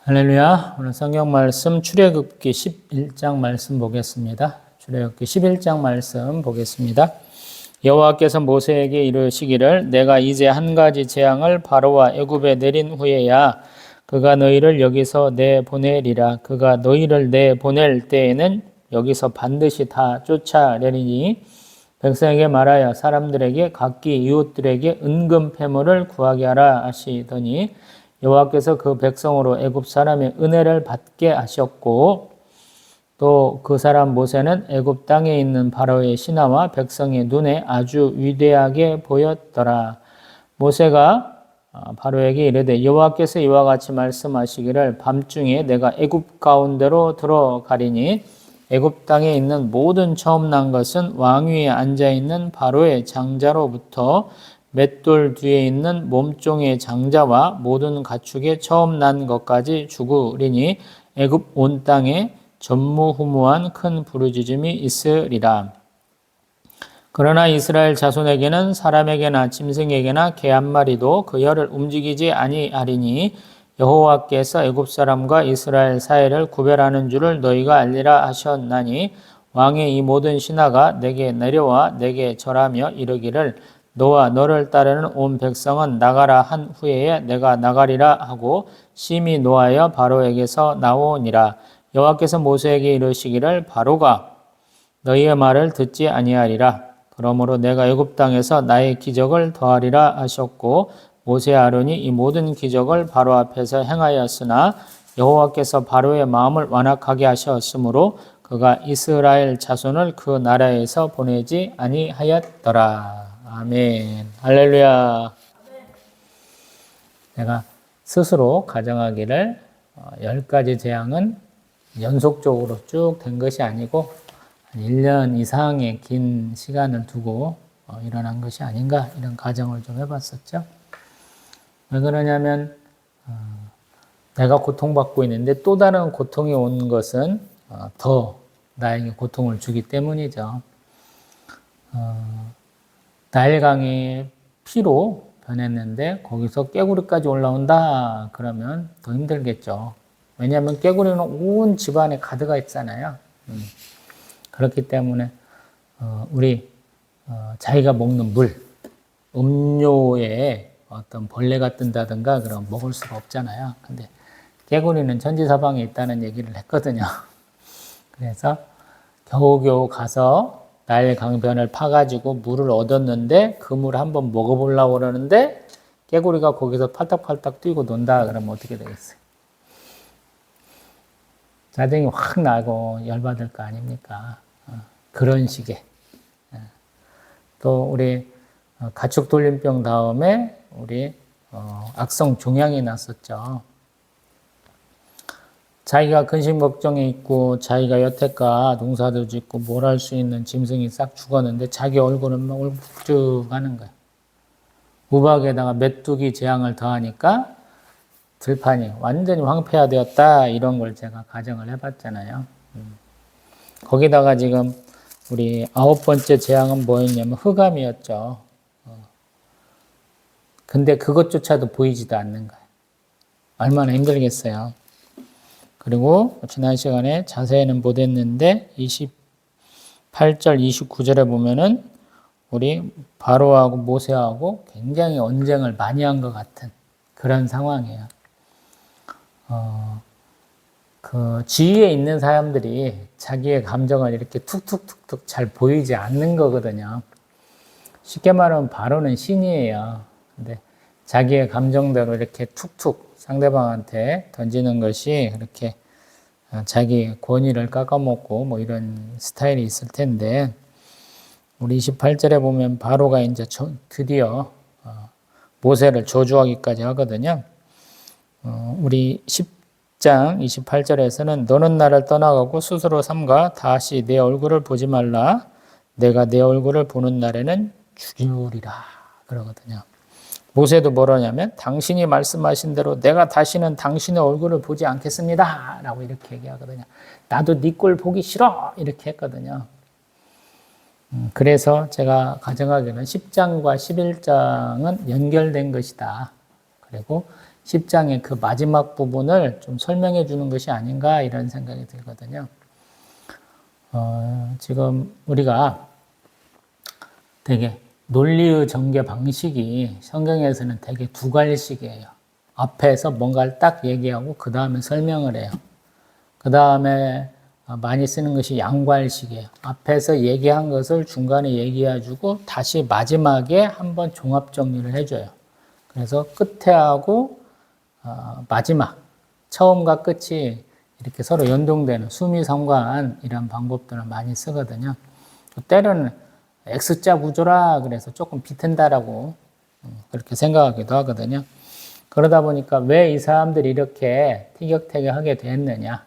할렐루야. 오늘 성경 말씀 출애굽기 11장 말씀 보겠습니다. 출애굽기 11장 말씀 보겠습니다. 여호와께서 모세에게 이르시기를 내가 이제 한 가지 재앙을 바로와 애굽에 내린 후에야 그가 너희를 여기서 내보내리라. 그가 너희를 내보낼 때에는 여기서 반드시 다 쫓아내리니 백성에게 말하여 사람들에게 각기 이웃들에게 은금 패물을 구하게 하라 하시더니 여호와께서 그 백성으로 애굽 사람의 은혜를 받게 하셨고 또 그 사람 모세는 애굽 땅에 있는 바로의 신하와 백성의 눈에 아주 위대하게 보였더라. 모세가 바로에게 이르되 여호와께서 이와 같이 말씀하시기를 밤중에 내가 애굽 가운데로 들어가리니 애굽 땅에 있는 모든 처음 난 것은 왕 위에 앉아 있는 바로의 장자로부터 맷돌 뒤에 있는 몸종의 장자와 모든 가축의 처음 난 것까지 죽으리니 애굽 온 땅에 전무후무한 큰 부르짖음이 있으리라. 그러나 이스라엘 자손에게는 사람에게나 짐승에게나 개 한 마리도 그 혀를 움직이지 아니하리니 여호와께서 애굽 사람과 이스라엘 사이를 구별하는 줄을 너희가 알리라 하셨나니 왕의 이 모든 신하가 내게 내려와 내게 절하며 이르기를 너와 너를 따르는 온 백성은 나가라 한 후에 내가 나가리라 하고 심히 노하여 바로에게서 나오니라. 여호와께서 모세에게 이르시기를 바로가 너희의 말을 듣지 아니하리라. 그러므로 내가 애굽 땅에서 나의 기적을 더하리라 하셨고 모세 아론이 이 모든 기적을 바로 앞에서 행하였으나 여호와께서 바로의 마음을 완악하게 하셨으므로 그가 이스라엘 자손을 그 나라에서 보내지 아니하였더라. 아멘. 할렐루야. 내가 스스로 가정하기를 10가지 재앙은 연속적으로 쭉 된 것이 아니고 1년 이상의 긴 시간을 두고 일어난 것이 아닌가 이런 가정을 좀 해봤었죠. 왜 그러냐면 내가 고통받고 있는데 또 다른 고통이 온 것은 더 나에게 고통을 주기 때문이죠. 나일강이 피로 변했는데 거기서 깨구리까지 올라온다 그러면 더 힘들겠죠. 왜냐하면 깨구리는 온 집안에 가득 있잖아요. 그렇기 때문에 우리 자기가 먹는 물, 음료에 어떤 벌레가 뜬다든가 그럼 먹을 수가 없잖아요. 근데 깨구리는 천지사방에 있다는 얘기를 했거든요. 그래서 겨우겨우 가서 나일 강변을 파가지고 물을 얻었는데 그 물 한번 먹어보려고 그러는데 깨구리가 거기서 팔딱팔딱 뛰고 논다 그러면 어떻게 되겠어요? 짜증이 확 나고 열받을 거 아닙니까? 그런 식의. 또 우리 가축 돌림병 다음에 우리 악성 종양이 났었죠. 자기가 근심 걱정이 있고 자기가 여태껏 농사도 짓고 뭘 할 수 있는 짐승이 싹 죽었는데 자기 얼굴은 막 울쭉 하는 거야. 우박에다가 메뚜기 재앙을 더하니까 들판이 완전히 황폐화되었다 이런 걸 제가 가정을 해봤잖아요. 거기다가 지금 우리 9번째 재앙은 뭐였냐면 흑암이었죠. 근데 그것조차도 보이지도 않는 거예요. 얼마나 힘들겠어요. 그리고 지난 시간에 자세히는 못했는데 28절, 29절에 보면은 우리 바로하고 모세하고 굉장히 언쟁을 많이 한 것 같은 그런 상황이에요. 그 지위에 있는 사람들이 자기의 감정을 이렇게 툭툭툭툭 잘 보이지 않는 거거든요. 쉽게 말하면 바로는 신이에요. 근데 자기의 감정대로 이렇게 툭툭 상대방한테 던지는 것이 그렇게 자기 권위를 깎아먹고 뭐 이런 스타일이 있을 텐데 우리 28절에 보면 바로가 이제 드디어 모세를 저주하기까지 하거든요. 우리 10장 28절에서는 너는 나를 떠나가고 스스로 삼가 다시 내 얼굴을 보지 말라. 내가 내 얼굴을 보는 날에는 죽이리라 그러거든요. 모세도 뭐라냐면 당신이 말씀하신 대로 내가 다시는 당신의 얼굴을 보지 않겠습니다 라고 이렇게 얘기하거든요. 나도 네 꼴 보기 싫어 이렇게 했거든요. 그래서 제가 가정하기는 10장과 11장은 연결된 것이다. 그리고 10장의 그 마지막 부분을 좀 설명해 주는 것이 아닌가 이런 생각이 들거든요. 지금 우리가 되게 논리의 전개 방식이 성경에서는 되게 두 가지씩이에요. 앞에서 뭔가를 딱 얘기하고 그 다음에 설명을 해요. 그 다음에 많이 쓰는 것이 양괄식이에요. 앞에서 얘기한 것을 중간에 얘기해주고 다시 마지막에 한번 종합 정리를 해줘요. 그래서 끝에 하고 마지막, 처음과 끝이 이렇게 서로 연동되는 수미상관이라는 방법들을 많이 쓰거든요. 때로는 X자 구조라 그래서 조금 비튼다라고 그렇게 생각하기도 하거든요. 그러다 보니까 왜 이 사람들이 이렇게 티격태격하게 됐느냐.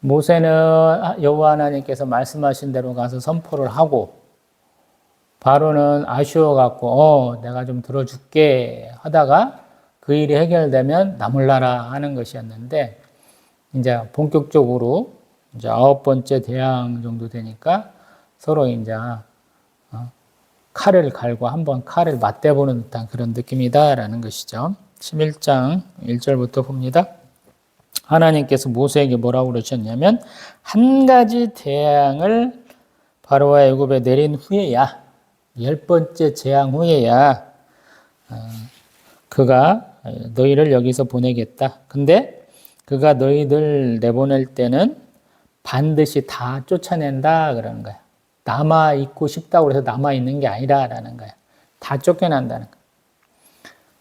모세는 여호와 하나님께서 말씀하신 대로 가서 선포를 하고 바로는 아쉬워갖고 내가 좀 들어줄게 하다가 그 일이 해결되면 나몰라라 하는 것이었는데 이제 본격적으로 이제 9번째 대항 정도 되니까 서로 이제 칼을 갈고 한번 칼을 맞대보는 듯한 그런 느낌이다라는 것이죠. 11장 1절부터 봅니다. 하나님께서 모세에게 뭐라고 그러셨냐면 한 가지 재앙을 바로와 애굽에 내린 후에야 10번째 재앙 후에야 그가 너희를 여기서 보내겠다. 근데 그가 너희들 내보낼 때는 반드시 다 쫓아낸다 그러는 거야. 남아있고 싶다고 해서 남아있는 게 아니라라는 거야. 다 쫓겨난다는 거야.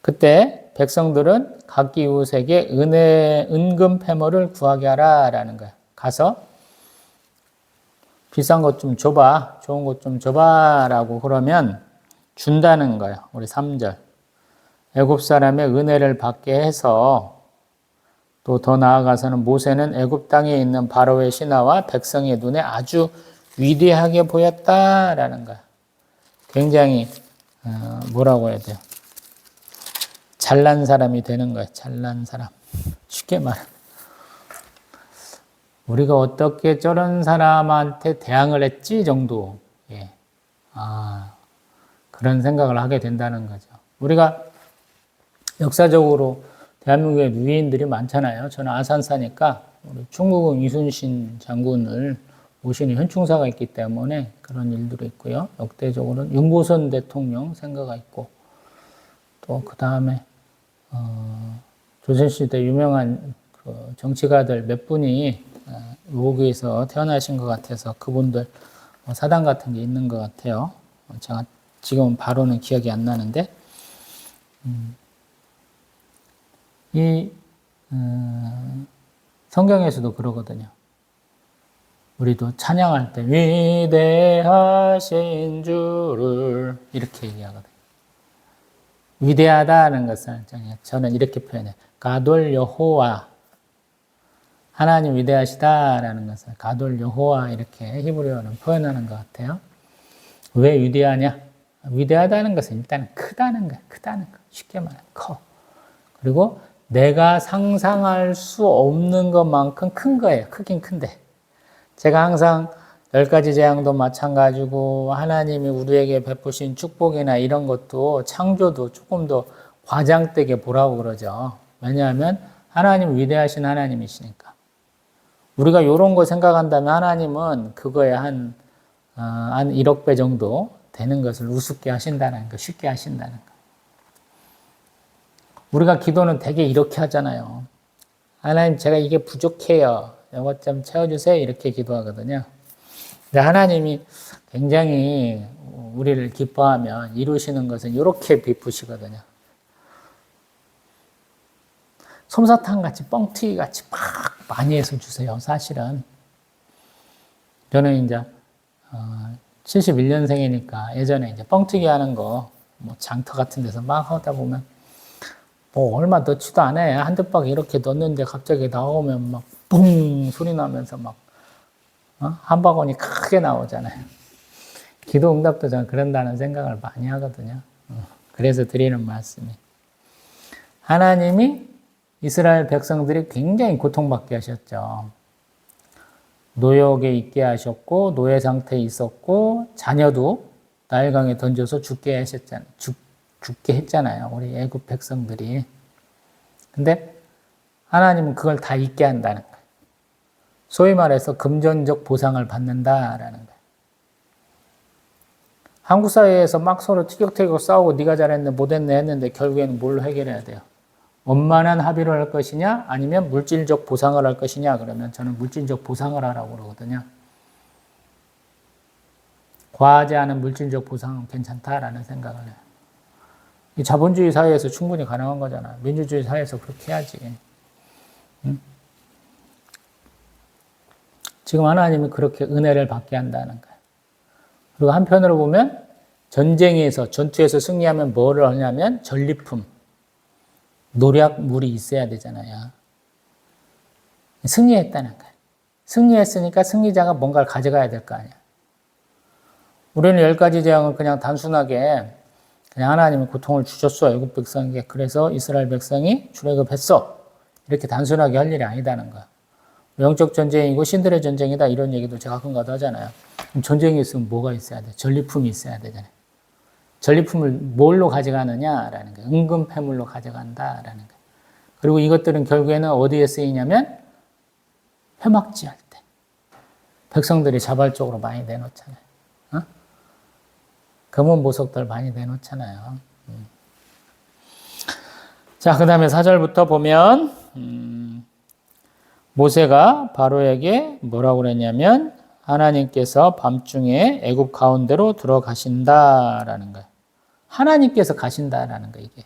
그때 백성들은 각기 이웃에게 은금 패물을 구하게 하라라는 거야. 가서 비싼 것 좀 줘봐, 좋은 것 좀 줘봐라고 그러면 준다는 거예요. 우리 3절. 애굽 사람의 은혜를 받게 해서 또 더 나아가서는 모세는 애굽 땅에 있는 바로의 신하와 백성의 눈에 아주 위대하게 보였다라는 거야. 굉장히 뭐라고 해야 돼요? 잘난 사람이 되는 거야. 잘난 사람. 쉽게 말하면 우리가 어떻게 저런 사람한테 대항을 했지 정도. 예. 그런 생각을 하게 된다는 거죠. 우리가 역사적으로 대한민국에 유인들이 많잖아요. 저는 아산 사니까 우리 충무공 이순신 장군을 모시는 현충사가 있기 때문에 그런 일들이 있고요. 역대적으로는 윤보선 대통령 생가가 있고 또 그 다음에 조선시대 유명한 그 정치가들 몇 분이 여기에서 태어나신 것 같아서 그분들 사당 같은 게 있는 것 같아요. 제가 지금 바로는 기억이 안 나는데 이 성경에서도 그러거든요. 우리도 찬양할 때 위대하신 주를 이렇게 얘기하거든요. 위대하다는 것을 저는 이렇게 표현해요. 가돌 여호와 하나님 위대하시다라는 것을 가돌 여호와 이렇게 히브리어는 표현하는 것 같아요. 왜 위대하냐? 위대하다는 것은 일단 크다는 거야. 크다는 거. 쉽게 말해 커. 그리고 내가 상상할 수 없는 것만큼 큰 거예요. 크긴 큰데. 제가 항상 10가지 재앙도 마찬가지고 하나님이 우리에게 베푸신 축복이나 이런 것도 창조도 조금 더 과장되게 보라고 그러죠. 왜냐하면 하나님 위대하신 하나님이시니까. 우리가 이런 거 생각한다면 하나님은 그거에 한 1억 배 정도 되는 것을 우습게 하신다는 거, 쉽게 하신다는 거. 우리가 기도는 되게 이렇게 하잖아요. 하나님 제가 이게 부족해요. 이것 좀 채워주세요. 이렇게 기도하거든요. 근데 하나님이 굉장히 우리를 기뻐하면 이루시는 것은 이렇게 베푸시거든요. 솜사탕 같이 뻥튀기 같이 막 많이 해서 주세요. 사실은. 저는 이제 71년생이니까 예전에 이제 뻥튀기 하는 거 뭐 장터 같은 데서 막 하다 보면 뭐 얼마 넣지도 않아요. 한두 박 이렇게 넣는데 갑자기 나오면 막 뿡 소리 나면서 막 한 바구니 크게 나오잖아요. 기도 응답도 저는 그런다는 생각을 많이 하거든요. 그래서 드리는 말씀이 하나님이 이스라엘 백성들이 굉장히 고통받게 하셨죠. 노역에 있게 하셨고 노예 상태에 있었고 자녀도 나일강에 던져서 죽게 했잖아요. 우리 애굽 백성들이. 근데 하나님은 그걸 다 잊게 한다는 거예요. 소위 말해서 금전적 보상을 받는다라는 거예요. 한국 사회에서 막 서로 티격태격 싸우고 네가 잘했네 못했네 했는데 결국에는 뭘로 해결해야 돼요? 원만한 합의를 할 것이냐 아니면 물질적 보상을 할 것이냐 그러면 저는 물질적 보상을 하라고 그러거든요. 과하지 않은 물질적 보상은 괜찮다라는 생각을 해요. 이 자본주의 사회에서 충분히 가능한 거잖아. 민주주의 사회에서 그렇게 해야지. 응? 지금 하나님이 그렇게 은혜를 받게 한다는 거예요. 그리고 한편으로 보면 전쟁에서 전투에서 승리하면 뭐를 하냐면 전리품, 노략물이 있어야 되잖아요. 승리했다는 거예요. 승리했으니까 승리자가 뭔가를 가져가야 될 거 아니야. 우리는 10가지 재앙을 그냥 단순하게 그냥 하나님이 고통을 주셨어 애국 백성에게. 그래서 이스라엘 백성이 출애굽했어. 이렇게 단순하게 할 일이 아니다는 거야. 영적 전쟁이고 신들의 전쟁이다 이런 얘기도 제가 가끔가다 하잖아요. 그럼 전쟁이 있으면 뭐가 있어야 돼? 전리품이 있어야 되잖아요. 전리품을 뭘로 가져가느냐라는 거예요. 은금패물로 가져간다라는 거예요. 그리고 이것들은 결국에는 어디에 쓰이냐면 회막지할 때. 백성들이 자발적으로 많이 내놓잖아요. 어? 금은 보석들 많이 내놓잖아요. 자, 그 다음에 4절부터 보면 모세가 바로에게 뭐라고 그랬냐면 하나님께서 밤중에 애굽 가운데로 들어가신다라는 거예요. 하나님께서 가신다라는 거 이게.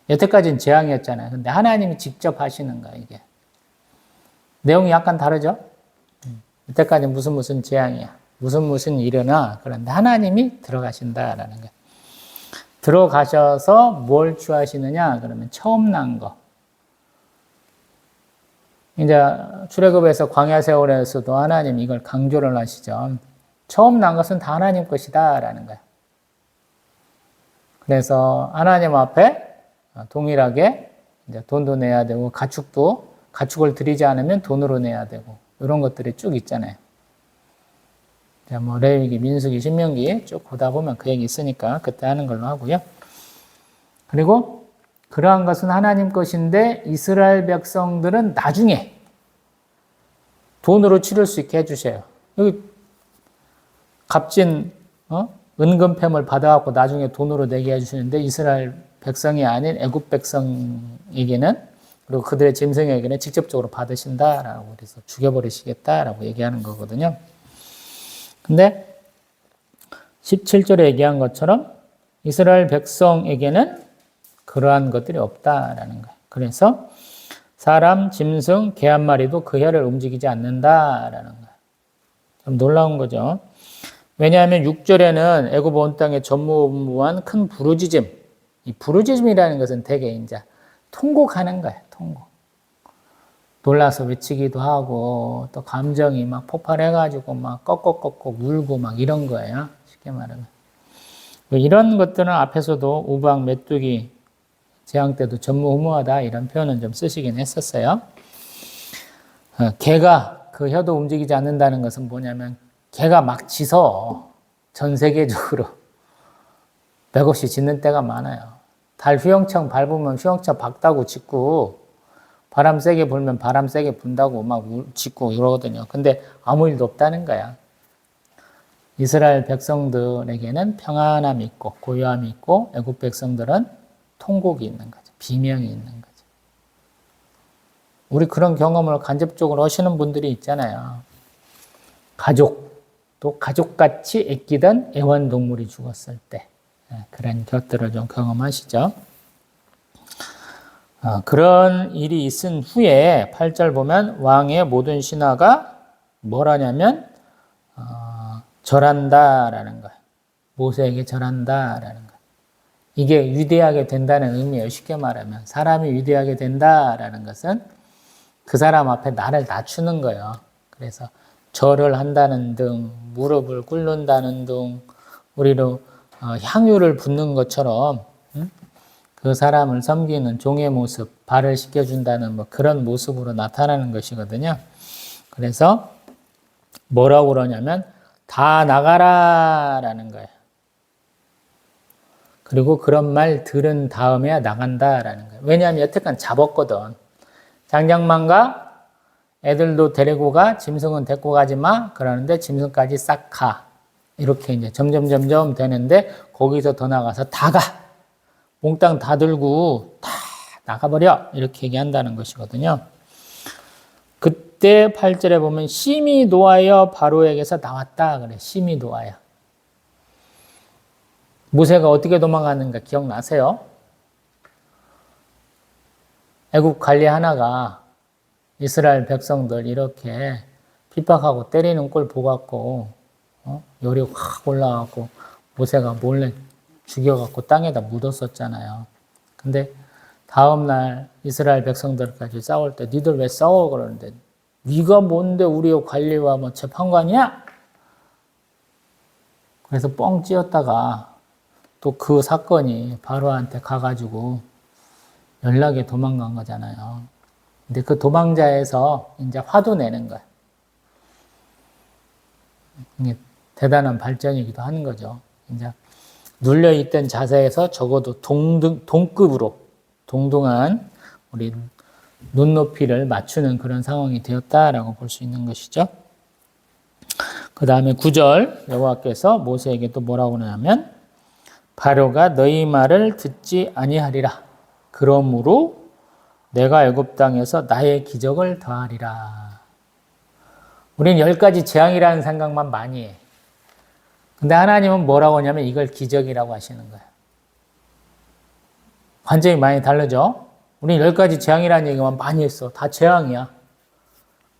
여태까지는 재앙이었잖아요. 근데 하나님이 직접 하시는 거야 이게. 내용이 약간 다르죠? 여태까지 무슨 재앙이야. 무슨 일어나. 그런데 하나님이 들어가신다라는 거예요. 들어가셔서 뭘 취하시느냐? 그러면 처음 난 거. 이제 출애굽에서 광야 세월에서도 하나님 이걸 강조를 하시죠. 처음 난 것은 다 하나님 것이다라는 거예요. 그래서 하나님 앞에 동일하게 이제 돈도 내야 되고 가축을 드리지 않으면 돈으로 내야 되고 이런 것들이 쭉 있잖아요. 뭐 레위기, 민수기, 신명기 쭉 보다 보면 그 얘기 있으니까 그때 하는 걸로 하고요. 그리고 그러한 것은 하나님 것인데 이스라엘 백성들은 나중에 돈으로 치를 수 있게 해주세요. 여기 값진 은금패물 받아갖고 나중에 돈으로 내게 해주시는데 이스라엘 백성이 아닌 애굽 백성에게는 그리고 그들의 짐승에게는 직접적으로 받으신다라고 그래서 죽여버리시겠다라고 얘기하는 거거든요. 근데 17절에 얘기한 것처럼 이스라엘 백성에게는 그러한 것들이 없다라는 거예요. 그래서 사람, 짐승, 개 한 마리도 그 혀를 움직이지 않는다라는 거예요. 좀 놀라운 거죠. 왜냐하면 6절에는 애굽 온 땅에 전무후무한 큰 부르짖음, 이 부르짖음이라는 것은 대개 이제 통곡하는 거예요. 통곡. 놀라서 외치기도 하고 또 감정이 막 폭발해가지고 막 꺽꺽꺽꺽 울고 막 이런 거예요. 쉽게 말하면. 이런 것들은 앞에서도 우박, 메뚜기 재앙 때도 전무후무하다 이런 표현은 좀 쓰시긴 했었어요. 개가 그 혀도 움직이지 않는다는 것은 뭐냐면 개가 막 짖어. 전 세계적으로 맥없이 짖는 때가 많아요. 달 휘영청 밟으면 휘영청 박다고 짖고 바람 세게 불면 바람 세게 분다고 막 짖고 이러거든요. 근데 아무 일도 없다는 거야. 이스라엘 백성들에게는 평안함이 있고 고요함이 있고 애굽 백성들은 통곡이 있는 거죠. 비명이 있는 거죠. 우리 그런 경험을 간접적으로 하시는 분들이 있잖아요. 또 가족같이 애끼던 애완동물이 죽었을 때 그런 것들을 좀 경험하시죠. 그런 일이 있은 후에 8절 보면 왕의 모든 신하가 뭘 하냐면 절한다라는 거예요. 모세에게 절한다라는 거예요. 이게 위대하게 된다는 의미예요. 쉽게 말하면 사람이 위대하게 된다라는 것은 그 사람 앞에 나를 낮추는 거예요. 그래서 절을 한다는 등 무릎을 꿇는다는 등 우리로 향유를 붓는 것처럼 그 사람을 섬기는 종의 모습, 발을 씻겨준다는 뭐 그런 모습으로 나타나는 것이거든요. 그래서 뭐라고 그러냐면 다 나가라라는 거예요. 그리고 그런 말 들은 다음에야 나간다라는 거예요. 왜냐하면 여태까지 잡았거든. 장장만가 애들도 데리고 가, 짐승은 데리고 가지 마. 그러는데 짐승까지 싹 가. 이렇게 이제 점점 되는데 거기서 더 나가서 다 가. 몽땅 다 들고 다 나가버려. 이렇게 얘기한다는 것이거든요. 그때 8절에 보면 심히 노하여 바로에게서 나왔다. 그래. 심히 노하여. 모세가 어떻게 도망갔는가 기억나세요? 애국 관리 하나가 이스라엘 백성들 이렇게 핍박하고 때리는 꼴 보갖고 열이 확 올라가고 모세가 몰래 죽여갖고 땅에다 묻었었잖아요. 근데 다음날 이스라엘 백성들까지 싸울 때 니들 왜 싸워? 그러는데 네가 뭔데 우리 관리와 뭐 재판관이야? 그래서 뻥 찌었다가 또 그 사건이 바로한테 가가지고 연락에 도망간 거잖아요. 근데 그 도망자에서 이제 화도 내는 거야. 이게 대단한 발전이기도 하는 거죠. 이제 눌려있던 자세에서 적어도 동급으로 동등한 우리 눈높이를 맞추는 그런 상황이 되었다라고 볼 수 있는 것이죠. 그 다음에 9절 여호와께서 모세에게 또 뭐라고 하냐면 바로가 너희 말을 듣지 아니하리라. 그러므로 내가 애굽 땅에서 나의 기적을 더하리라. 우리는 10가지 재앙이라는 생각만 많이 해. 근데 하나님은 뭐라고 하냐면 이걸 기적이라고 하시는 거예요. 완전히 많이 다르죠? 우리는 10가지 재앙이라는 얘기만 많이 했어. 다 재앙이야.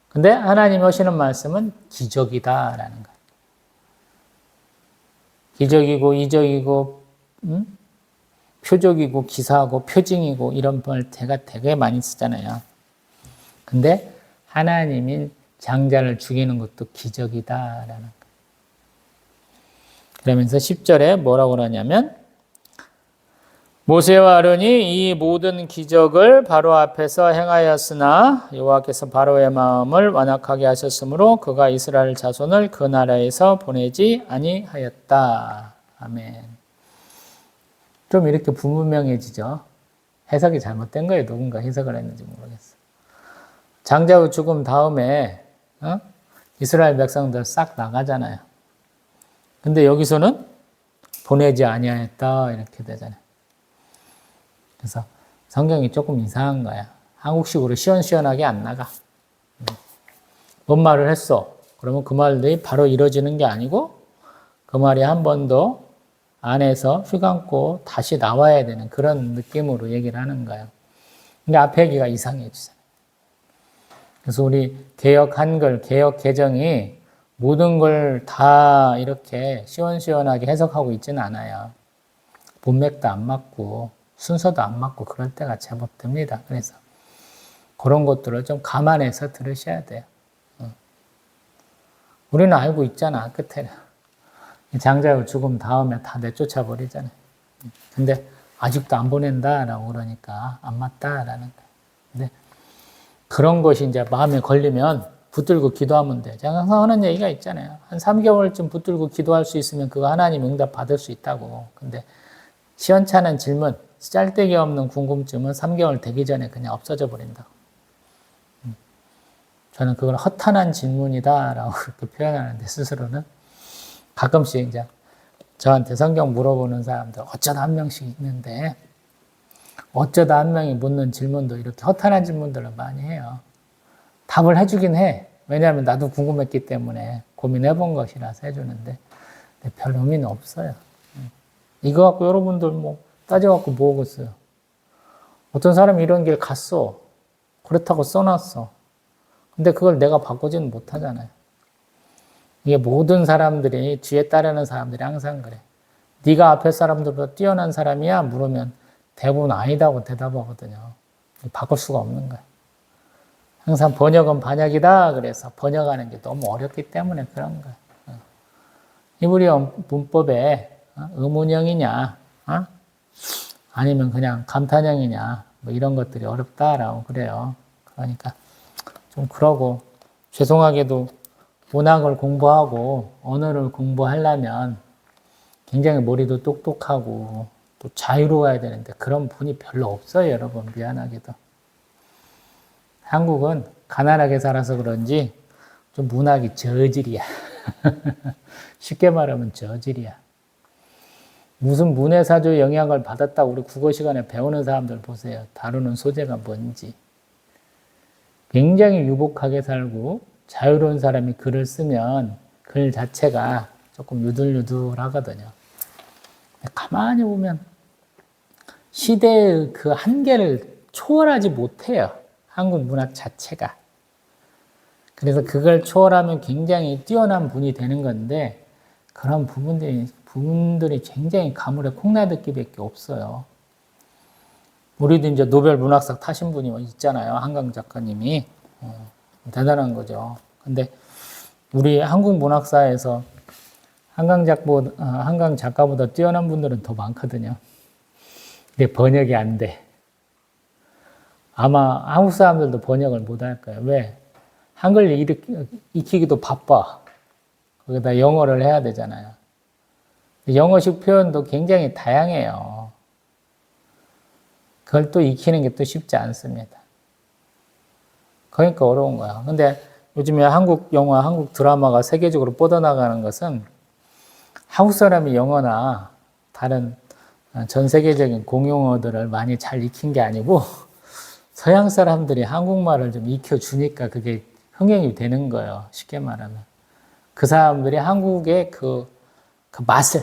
근데 하나님이 하시는 말씀은 기적이다라는 거예요. 기적이고 이적이고 표적이고 기사하고 표징이고 이런 말 되게 많이 쓰잖아요. 근데 하나님이 장자를 죽이는 것도 기적이다라는 거예요. 그러면서 10절에 뭐라고 그러냐면 모세와 아론이 이 모든 기적을 바로 앞에서 행하였으나 여호와께서 바로의 마음을 완악하게 하셨으므로 그가 이스라엘 자손을 그 나라에서 보내지 아니하였다. 아멘. 좀 이렇게 불분명해지죠. 해석이 잘못된 거예요. 누군가 해석을 했는지 모르겠어. 장자의 죽음 다음에 이스라엘 백성들 싹 나가잖아요. 근데 여기서는 보내지 아니하였다 이렇게 되잖아요. 그래서 성경이 조금 이상한 거야. 한국식으로 시원시원하게 안 나가. 뭔 말을 했어? 그러면 그 말들이 바로 이루어지는 게 아니고 그 말이 한 번 더 안에서 휘감고 다시 나와야 되는 그런 느낌으로 얘기를 하는 거예요. 근데 앞에 얘기가 이상해지잖아요. 그래서 우리 개역 한글, 개역 개정이 모든 걸 다 이렇게 시원시원하게 해석하고 있지는 않아요. 문맥도 안 맞고 순서도 안 맞고 그럴 때가 제법 듭니다. 그래서 그런 것들을 좀 감안해서 들으셔야 돼요. 우리는 알고 있잖아, 끝에는. 장자의 죽음 다음에 다 내쫓아 버리잖아요. 근데 아직도 안 보낸다라고 그러니까 안 맞다라는 거예요. 근데 그런 것이 이제 마음에 걸리면 붙들고 기도하면 돼. 제가 항상 하는 얘기가 있잖아요. 한 3개월쯤 붙들고 기도할 수 있으면 그거 하나님 응답 받을 수 있다고. 근데 시원찮은 질문, 짤데기 없는 궁금증은 3개월 되기 전에 그냥 없어져 버린다고. 저는 그걸 허탄한 질문이다라고 그렇게 표현하는데 스스로는 가끔씩 이제 저한테 성경 물어보는 사람들 어쩌다 한 명씩 있는데 어쩌다 한 명이 묻는 질문도 이렇게 허탄한 질문들을 많이 해요. 답을 해주긴 해. 왜냐하면 나도 궁금했기 때문에 고민해본 것이라서 해주는데 별 의미는 없어요. 이거 갖고 여러분들 뭐 따져갖고 뭐 하겠어요. 어떤 사람이 이런 길 갔어. 그렇다고 써놨어. 근데 그걸 내가 바꾸지는 못하잖아요. 이게 모든 사람들이 뒤에 따르는 사람들이 항상 그래. 네가 앞에 사람들보다 뛰어난 사람이야? 물으면 대부분 아니다고 대답하거든요. 바꿀 수가 없는 거야. 항상 번역은 반역이다. 그래서 번역하는 게 너무 어렵기 때문에 그런 거야. 히브리어 문법에 의문형이냐, 아니면 그냥 감탄형이냐, 뭐 이런 것들이 어렵다라고 그래요. 그러니까 좀 그러고 죄송하게도 문학을 공부하고 언어를 공부하려면 굉장히 머리도 똑똑하고 또 자유로워야 되는데 그런 분이 별로 없어요, 여러분. 미안하게도. 한국은 가난하게 살아서 그런지 좀 문학이 저질이야. 쉽게 말하면 저질이야. 무슨 문해사조 영향을 받았다고 우리 국어 시간에 배우는 사람들 보세요. 다루는 소재가 뭔지. 굉장히 유복하게 살고 자유로운 사람이 글을 쓰면 글 자체가 조금 유들유들하거든요. 가만히 보면 시대의 그 한계를 초월하지 못해요. 한국 문학 자체가. 그래서 그걸 초월하면 굉장히 뛰어난 분이 되는 건데 그런 부분들이 굉장히 가물에 콩나듣기밖에 없어요. 우리도 이제 노벨 문학상 타신 분이 있잖아요. 한강 작가님이. 대단한 거죠. 근데 우리 한국 문학사에서 한강 작가보다 뛰어난 분들은 더 많거든요. 근데 번역이 안 돼. 아마 한국 사람들도 번역을 못 할 거예요. 왜? 한글 익히기도 바빠. 거기다 영어를 해야 되잖아요. 영어식 표현도 굉장히 다양해요. 그걸 또 익히는 게 또 쉽지 않습니다. 그러니까 어려운 거야. 근데 요즘에 한국 영화, 한국 드라마가 세계적으로 뻗어나가는 것은 한국 사람이 영어나 다른 전 세계적인 공용어들을 많이 잘 익힌 게 아니고 서양 사람들이 한국말을 좀 익혀주니까 그게 흥행이 되는 거예요. 쉽게 말하면. 그 사람들이 한국의 그 맛을,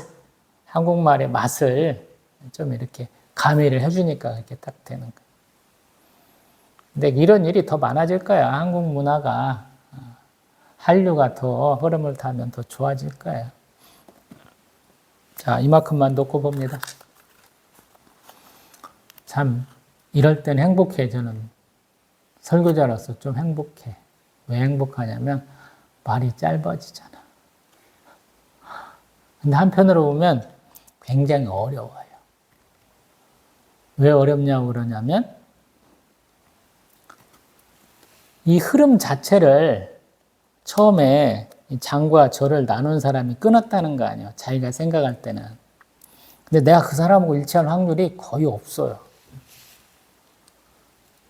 한국말의 맛을 좀 이렇게 가미를 해주니까 이렇게 딱 되는 거예요. 근데 이런 일이 더 많아질 거예요. 한국 문화가, 한류가 더 흐름을 타면 더 좋아질 거예요. 자, 이만큼만 놓고 봅니다. 참, 이럴 땐 행복해, 저는. 설교자로서 좀 행복해. 왜 행복하냐면, 말이 짧아지잖아. 근데 한편으로 보면 굉장히 어려워요. 왜 어렵냐고 그러냐면, 이 흐름 자체를 처음에 장과 절을 나눈 사람이 끊었다는 거 아니에요. 자기가 생각할 때는. 근데 내가 그 사람하고 일치할 확률이 거의 없어요.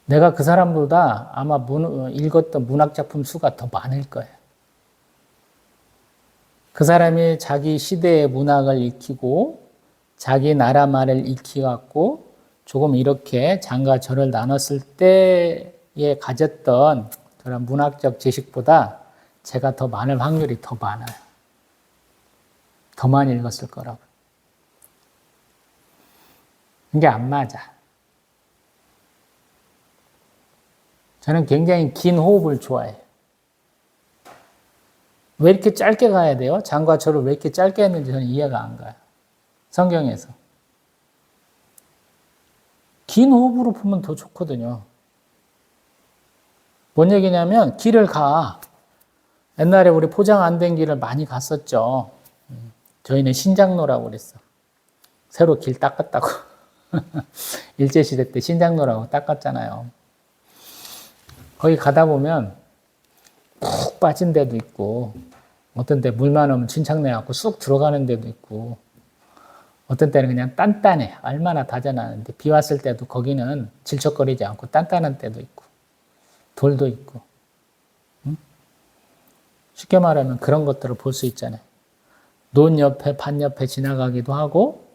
내가 그 사람보다 아마 읽었던 문학작품 수가 더 많을 거예요. 그 사람이 자기 시대의 문학을 익히고 자기 나라 말을 익혀갖고 조금 이렇게 장과 절을 나눴을 때에 가졌던 그런 문학적 지식보다 제가 더 많을 확률이 더 많아요. 더 많이 읽었을 거라고. 이게 안 맞아. 저는 굉장히 긴 호흡을 좋아해요. 왜 이렇게 짧게 가야 돼요? 장과 절을 왜 이렇게 짧게 했는지 저는 이해가 안 가요. 성경에서. 긴 호흡으로 보면 더 좋거든요. 뭔 얘기냐면 길을 가. 옛날에 우리 포장 안 된 길을 많이 갔었죠. 저희는 신장로라고 그랬어. 새로 길 닦았다고. 일제시대 때 신장로라고 닦았잖아요. 거기 가다 보면 푹 빠진 데도 있고 어떤 때 물만 오면 침착내갖고 쑥 들어가는 데도 있고 어떤 때는 그냥 단단해. 얼마나 다져놨는데 비 왔을 때도 거기는 질척거리지 않고 단단한 때도 있고 돌도 있고 쉽게 말하면 그런 것들을 볼 수 있잖아요. 논 옆에 밭 옆에 지나가기도 하고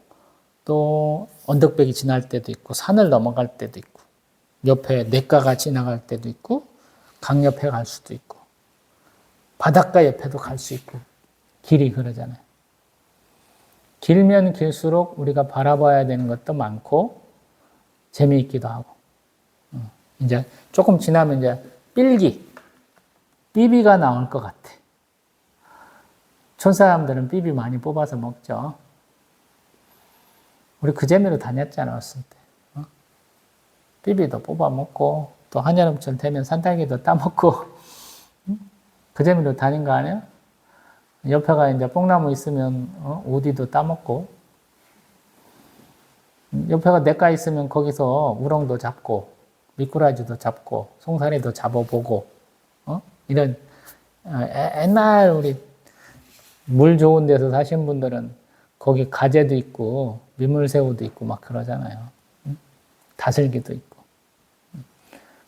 또 언덕배기 지날 때도 있고 산을 넘어갈 때도 있고 옆에 냇가가 지나갈 때도 있고 강 옆에 갈 수도 있고 바닷가 옆에도 갈 수 있고 길이 그러잖아요. 길면 길수록 우리가 바라봐야 되는 것도 많고 재미있기도 하고 이제 조금 지나면 이제 삐비가 나올 것 같아. 촌사람들은 삐비 많이 뽑아서 먹죠. 우리 그 재미로 다녔잖아, 어렸을 때. 삐비도 뽑아 먹고 또 한여름철 되면 산딸기도 따먹고 그 재미로 다닌 거 아니에요? 옆에가 이제 뽕나무 있으면 오디도 따먹고 옆에가 냇가 있으면 거기서 우렁도 잡고 미꾸라지도 잡고 송사리도 잡아보고 이런 옛날 우리 물 좋은 데서 사신 분들은 거기 가재도 있고 민물새우도 있고 막 그러잖아요. 다슬기도 있고.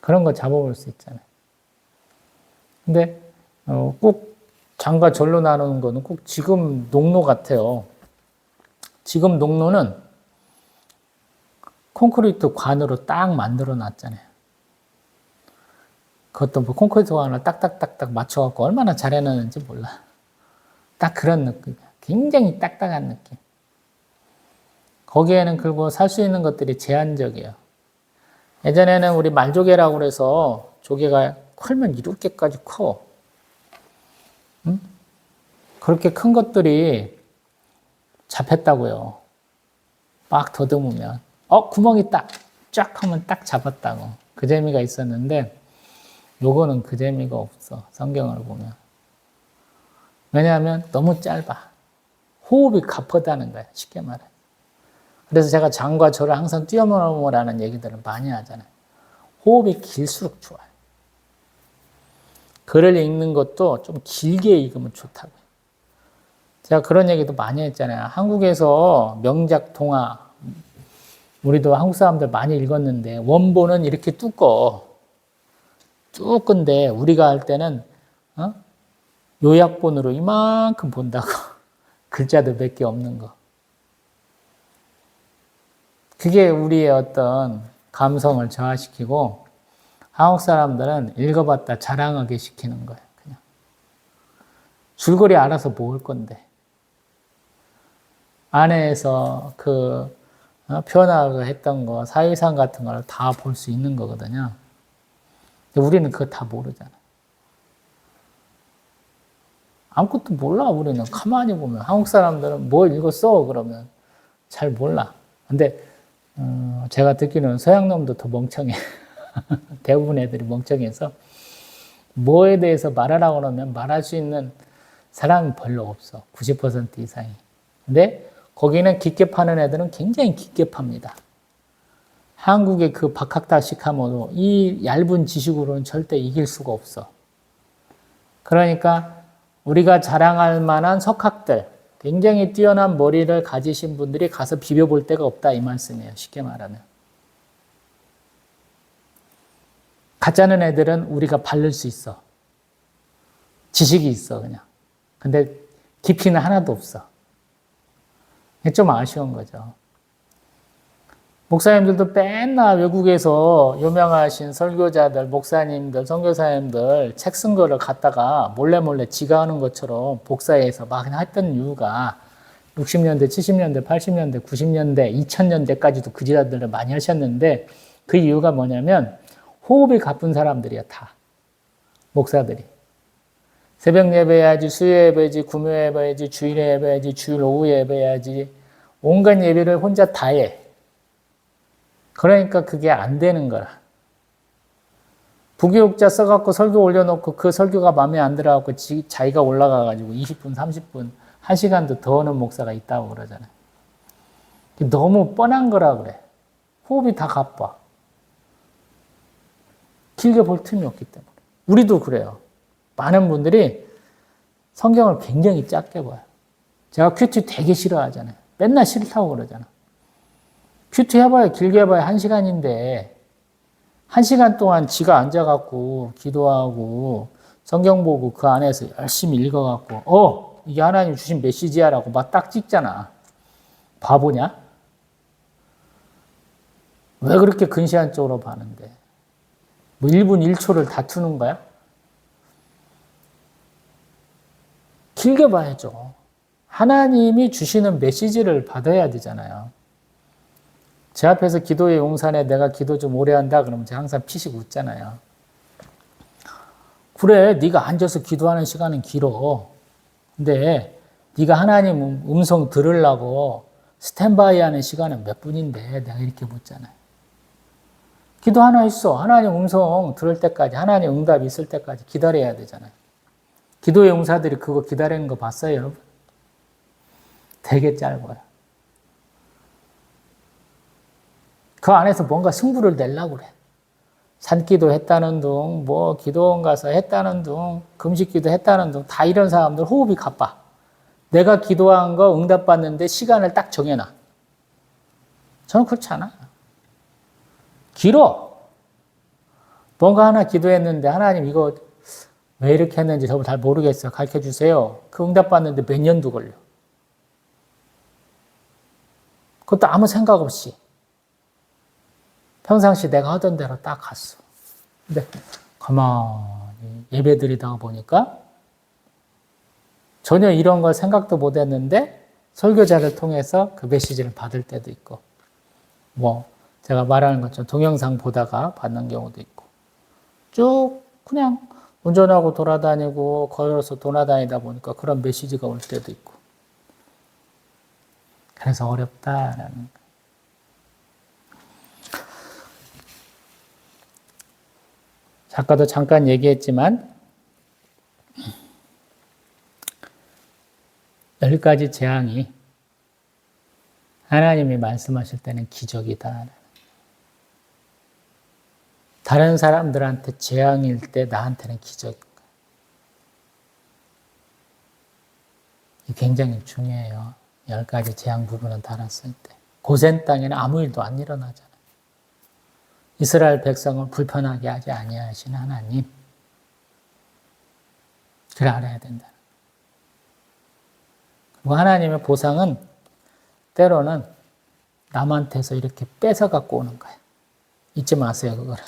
그런 거 잡아볼 수 있잖아요. 근데 꼭 장과 절로 나누는 거는 꼭 지금 농로 같아요. 지금 농로는 콘크리트 관으로 딱 만들어 놨잖아요. 그것도 뭐 콘크리트 관을 딱딱딱딱 맞춰갖고 얼마나 잘 해놨는지 몰라. 딱 그런 느낌. 굉장히 딱딱한 느낌. 거기에는 그리고 살 수 있는 것들이 제한적이에요. 예전에는 우리 말조개라고 그래서 조개가 크면 이렇게까지 커. 응? 그렇게 큰 것들이 잡혔다고요. 막 더듬으면. 구멍 있다. 쫙 하면 딱 잡았다고. 그 재미가 있었는데 요거는 그 재미가 없어. 성경을 보면. 왜냐하면 너무 짧아. 호흡이 가쁘다는 거야. 쉽게 말해. 그래서 제가 장과 절을 항상 뛰어넘으라는 얘기들을 많이 하잖아요. 호흡이 길수록 좋아요. 글을 읽는 것도 좀 길게 읽으면 좋다고요. 제가 그런 얘기도 많이 했잖아요. 한국에서 명작 동화, 우리도 한국 사람들 많이 읽었는데 원본은 이렇게 두꺼워. 뚜끈데 우리가 할 때는 요약본으로 이만큼 본다고. 글자도 몇 개 없는 거. 그게 우리의 어떤 감성을 저하시키고 한국 사람들은 읽어봤다 자랑하게 시키는 거예요. 그냥. 줄거리 알아서 모을 건데. 안에서 그 표현하고 했던 거, 사회상 같은 걸 다 볼 수 있는 거거든요. 근데 우리는 그거 다 모르잖아. 아무것도 몰라, 우리는. 가만히 보면. 한국 사람들은 뭐 읽었어? 그러면 잘 몰라. 근데, 제가 듣기로는 서양 놈도 더 멍청해. 대부분 애들이 멍청해서 뭐에 대해서 말하라고 그러면 말할 수 있는 사람이 별로 없어. 90% 이상이. 근데 거기는 깊게 파는 애들은 굉장히 깊게 팝니다. 한국의 그 박학다식함으로 이 얇은 지식으로는 절대 이길 수가 없어. 그러니까 우리가 자랑할 만한 석학들, 굉장히 뛰어난 머리를 가지신 분들이 가서 비벼볼 데가 없다 이 말씀이에요. 쉽게 말하면. 가짜는 애들은 우리가 바를 수 있어. 지식이 있어 그냥. 근데 깊이는 하나도 없어. 좀 아쉬운 거죠. 목사님들도 맨날 외국에서 유명하신 설교자들, 목사님들, 선교사님들 책 쓴 거를 갖다가 몰래 지가 하는 것처럼 복사해서 막 했던 이유가 60년대, 70년대, 80년대, 90년대, 2000년대까지도 그 지자들을 많이 하셨는데 그 이유가 뭐냐면 호흡이 가쁜 사람들이야, 다. 목사들이. 새벽 예배해야지, 수요 예배해야지, 구묘 예배해야지, 주일 예배해야지, 주일 오후 예배해야지. 온갖 예배를 혼자 다 해. 그러니까 그게 안 되는 거라. 부교육자 써갖고 설교 올려놓고 그 설교가 마음에 안 들어갖고 자기가 올라가가지고 20분, 30분, 1시간도 더 하는 목사가 있다고 그러잖아요. 너무 뻔한 거라 그래. 호흡이 다 가빠. 길게 볼 틈이 없기 때문에. 우리도 그래요. 많은 분들이 성경을 굉장히 짧게 봐요. 제가 큐티 되게 싫어하잖아요. 맨날 싫다고 그러잖아. 큐티 해봐야 길게 해봐야 1시간인데 1시간 동안 지가 앉아갖고 기도하고 성경 보고 그 안에서 열심히 읽어갖고 이게 하나님 주신 메시지야라고 막 딱 찍잖아. 바보냐? 왜 그렇게 근시안적으로 봐는데? 뭐 1분 1초를 다투는 거야? 길게 봐야죠. 하나님이 주시는 메시지를 받아야 되잖아요. 제 앞에서 기도의 용산에 내가 기도 좀 오래 한다 그러면 제가 항상 피식 웃잖아요. 그래, 네가 앉아서 기도하는 시간은 길어. 근데 네가 하나님 음성 들으려고 스탠바이 하는 시간은 몇 분인데 내가 이렇게 묻잖아요. 기도 하나 있어. 하나님 음성 들을 때까지, 하나님 응답 있을 때까지 기다려야 되잖아요. 기도의 용사들이 그거 기다리는 거 봤어요, 여러분? 되게 짧아요. 그 안에서 뭔가 승부를 내려고 그래. 산기도 했다는 둥, 뭐 기도원 가서 했다는 둥, 금식기도 했다는 둥, 다 이런 사람들 호흡이 가빠. 내가 기도한 거 응답받는데 시간을 딱 정해놔. 저는 그렇지 않아요. 길어. 뭔가 하나 기도했는데 하나님 이거 왜 이렇게 했는지 저도 잘 모르겠어요. 가르쳐 주세요. 그 응답 받는데 몇 년도 걸려. 그것도 아무 생각 없이. 평상시 내가 하던 대로 딱 갔어. 근데 가만히 예배 드리다가 보니까 전혀 이런 걸 생각도 못 했는데 설교자를 통해서 그 메시지를 받을 때도 있고, 뭐 제가 말하는 것처럼 동영상 보다가 받는 경우도 있고, 쭉 그냥 운전하고 돌아다니고 걸어서 돌아다니다 보니까 그런 메시지가 올 때도 있고. 그래서 어렵다라는 거예요. 아까도 잠깐 얘기했지만 10가지 재앙이 하나님이 말씀하실 때는 기적이다. 다른 사람들한테 재앙일 때 나한테는 기적인 거예요. 이게 굉장히 중요해요. 10가지 재앙 부분을 달았을 때. 고센 땅에는 아무 일도 안 일어나잖아요. 이스라엘 백성을 불편하게 하지 아니하신 하나님. 그걸 알아야 된다. 그리고 하나님의 보상은 때로는 남한테서 이렇게 뺏어 갖고 오는 거예요. 잊지 마세요, 그거를.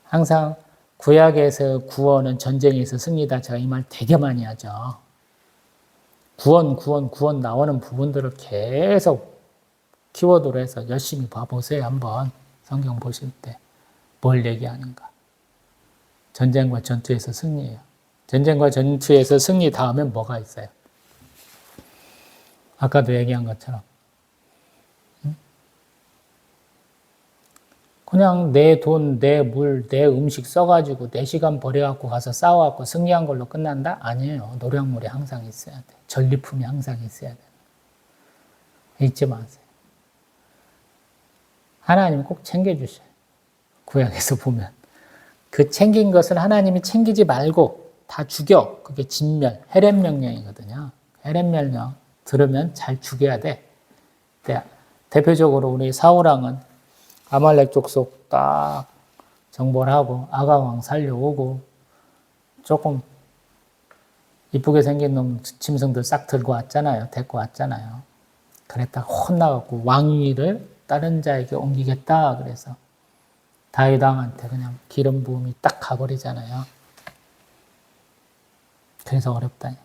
항상 구약에서 구원은 전쟁에서 승리다. 제가 이 말 되게 많이 하죠. 구원 나오는 부분들을 계속 키워드로 해서 열심히 봐보세요. 한번 성경 보실 때 뭘 얘기하는가. 전쟁과 전투에서 승리예요. 전쟁과 전투에서 승리 다음엔 뭐가 있어요? 아까도 얘기한 것처럼 그냥 내 돈, 내 물, 내 음식 써가지고 내 시간 버려갖고 가서 싸워갖고 승리한 걸로 끝난다? 아니에요. 노력물이 항상 있어야 돼. 전리품이 항상 있어야 돼. 잊지 마세요. 하나님 꼭 챙겨주셔요. 구약에서 보면. 그 챙긴 것을 하나님이 챙기지 말고 다 죽여. 그게 진멸, 헤렘 명령이거든요. 헤렘 명령 들으면 잘 죽여야 돼. 대표적으로 우리 사울왕은 아말렉 족속 딱 정벌 하고 아가왕 살려오고 조금 이쁘게 생긴 놈 짐승들 싹 들고 왔잖아요. 데리고 왔잖아요. 그랬다가 혼나갖고 왕위를 다른 자에게 옮기겠다 그래서 다윗 왕한테 그냥 기름 부음이 딱 가버리잖아요. 그래서 어렵다니까.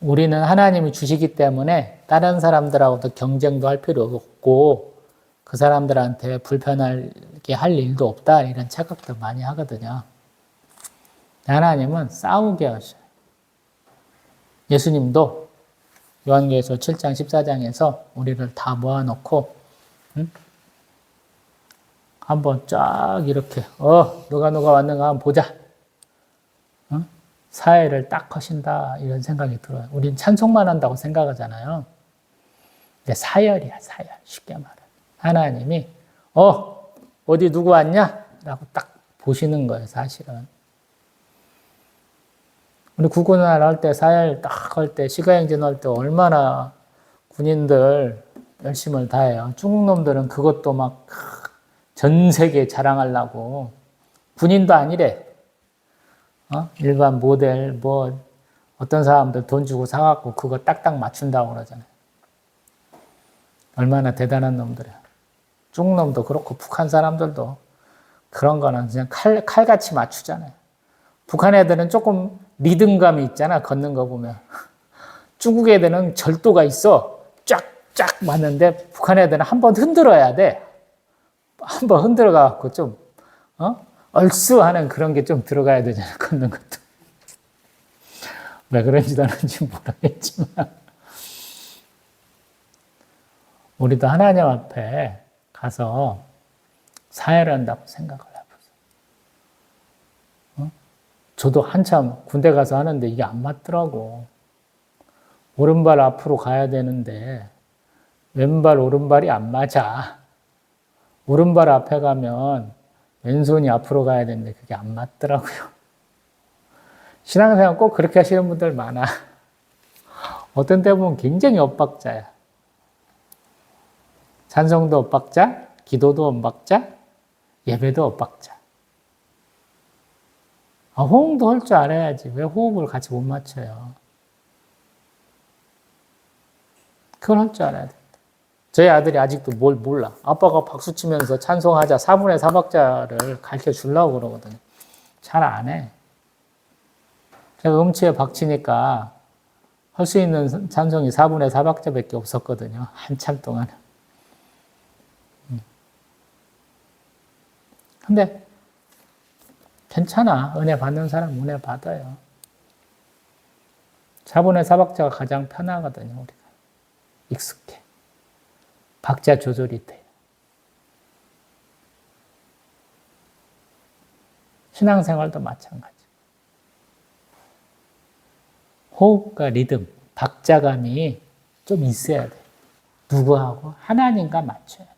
우리는 하나님이 주시기 때문에 다른 사람들하고도 경쟁도 할 필요 없고 그 사람들한테 불편하게 할 일도 없다 이런 착각도 많이 하거든요. 하나님은 싸우게 하셔요. 예수님도 요한계시록 7장 14장에서 우리를 다 모아놓고 한번 쫙 이렇게 누가 왔는가 한번 보자. 사회를 딱 하신다 이런 생각이 들어요. 우린 찬송만 한다고 생각하잖아요. 근데 사열이야 사열. 쉽게 말해. 하나님이 어디 누구 왔냐? 라고 딱 보시는 거예요. 사실은. 우리 국군날 할 때 사열 딱 할 때 시가행진 할 때 얼마나 군인들 열심을 다해요. 중국 놈들은 그것도 막 전 세계에 자랑하려고 군인도 아니래. 일반 모델 뭐 어떤 사람들 돈 주고 사갖고 그거 딱딱 맞춘다고 그러잖아요. 얼마나 대단한 놈들이야. 중국 놈도 그렇고 북한 사람들도 그런 거는 그냥 칼같이 맞추잖아요. 북한 애들은 조금 리듬감이 있잖아. 걷는 거 보면. 중국 애들은 절도가 있어. 쫙쫙 맞는데 북한 애들은 한번 흔들어야 돼. 한번 흔들어 갖고 좀 얼쑤 하는 그런 게 좀 들어가야 되잖아요. 걷는 것도. 왜 그런지 나는지 모르겠지만 우리도 하나님 앞에 가서 사회를 한다고 생각을 해보세요. 저도 한참 군대 가서 하는데 이게 안 맞더라고. 오른발 앞으로 가야 되는데 왼발 오른발이 안 맞아. 오른발 앞에 가면 왼손이 앞으로 가야 되는데 그게 안 맞더라고요. 신앙생활 꼭 그렇게 하시는 분들 많아. 어떤 때 보면 굉장히 엇박자야. 찬송도 엇박자, 기도도 엇박자, 예배도 엇박자. 호응도 할 줄 알아야지. 왜 호흡을 같이 못 맞춰요? 그걸 할 줄 알아야 돼. 저희 아들이 아직도 뭘 몰라. 아빠가 박수 치면서 찬송하자 4분의 4박자를 가르쳐 주려고 그러거든요. 잘 안 해. 제가 음치에 박치니까 할 수 있는 찬송이 4분의 4박자밖에 없었거든요. 한참 동안. 근데 괜찮아. 은혜 받는 사람 은혜 받아요. 4분의 4박자가 가장 편하거든요. 우리가. 익숙해. 박자 조절이 돼요. 신앙생활도 마찬가지. 호흡과 리듬, 박자감이 좀 있어야 돼. 누구하고? 하나님과 맞춰야 돼.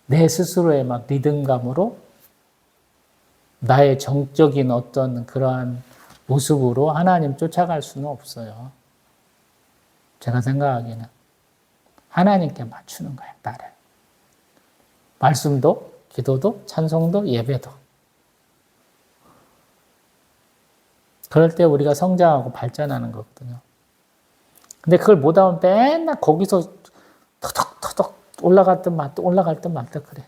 내 스스로의 막 리듬감으로 나의 정적인 어떤 그러한 모습으로 하나님 쫓아갈 수는 없어요. 제가 생각하기에는. 하나님께 맞추는 거야, 나를. 말씀도, 기도도, 찬송도, 예배도. 그럴 때 우리가 성장하고 발전하는 거거든요. 근데 그걸 못하면 맨날 거기서 터덕터덕 올라갈 듯 말듯 그래.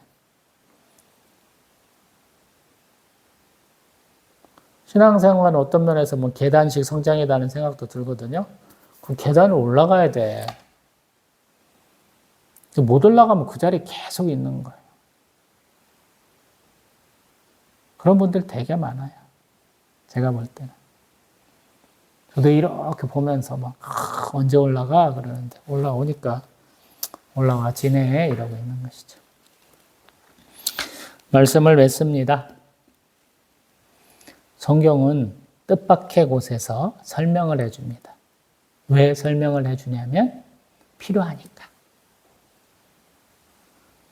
신앙생활은 어떤 면에서 뭐 계단식 성장이라는 생각도 들거든요. 그럼 계단을 올라가야 돼. 못 올라가면 그 자리에 계속 있는 거예요. 그런 분들 되게 많아요. 제가 볼 때는. 저도 이렇게 보면서 막 언제 올라가 그러는데 올라오니까 올라와 지내 이러고 있는 것이죠. 말씀을 맺습니다. 성경은 뜻밖의 곳에서 설명을 해줍니다. 왜 설명을 해주냐면 필요하니까.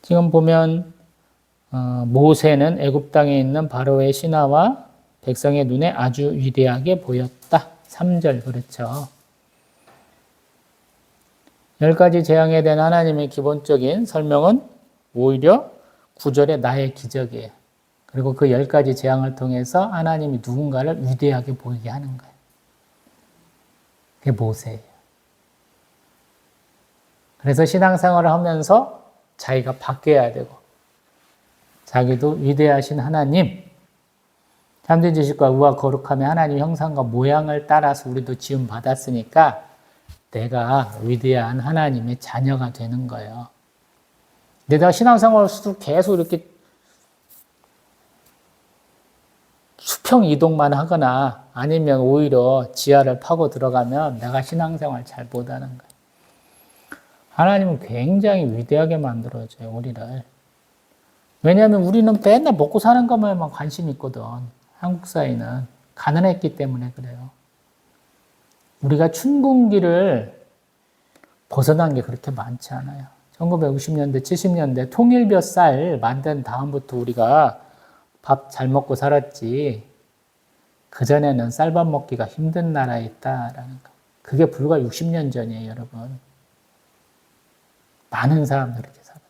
지금 보면 모세는 애굽 땅에 있는 바로의 신하와 백성의 눈에 아주 위대하게 보였다. 3절 그렇죠. 10가지 재앙에 대한 하나님의 기본적인 설명은 오히려 9절의 나의 기적이에요. 그리고 그 10가지 재앙을 통해서 하나님이 누군가를 위대하게 보이게 하는 거예요. 그게 모세예요. 그래서 신앙생활을 하면서 자기가 바뀌어야 되고 자기도 위대하신 하나님, 참된 지식과 의와 거룩함의 하나님 형상과 모양을 따라서 우리도 지음 받았으니까 내가 위대한 하나님의 자녀가 되는 거예요. 근데 내가 신앙생활을 계속 이렇게 수평 이동만 하거나 아니면 오히려 지하를 파고 들어가면 내가 신앙생활 잘 못하는 거예요. 하나님은 굉장히 위대하게 만들어줘요, 우리를. 왜냐하면 우리는 맨날 먹고 사는 것만 관심이 있거든. 한국 사회는 가난했기 때문에 그래요. 우리가 춘궁기를 벗어난 게 그렇게 많지 않아요. 1960년대, 70년대 통일벼 쌀 만든 다음부터 우리가 밥 잘 먹고 살았지. 그전에는 쌀밥 먹기가 힘든 나라에 있다라는 거. 그게 불과 60년 전이에요, 여러분. 많은 사람들이 그렇게 살았어요.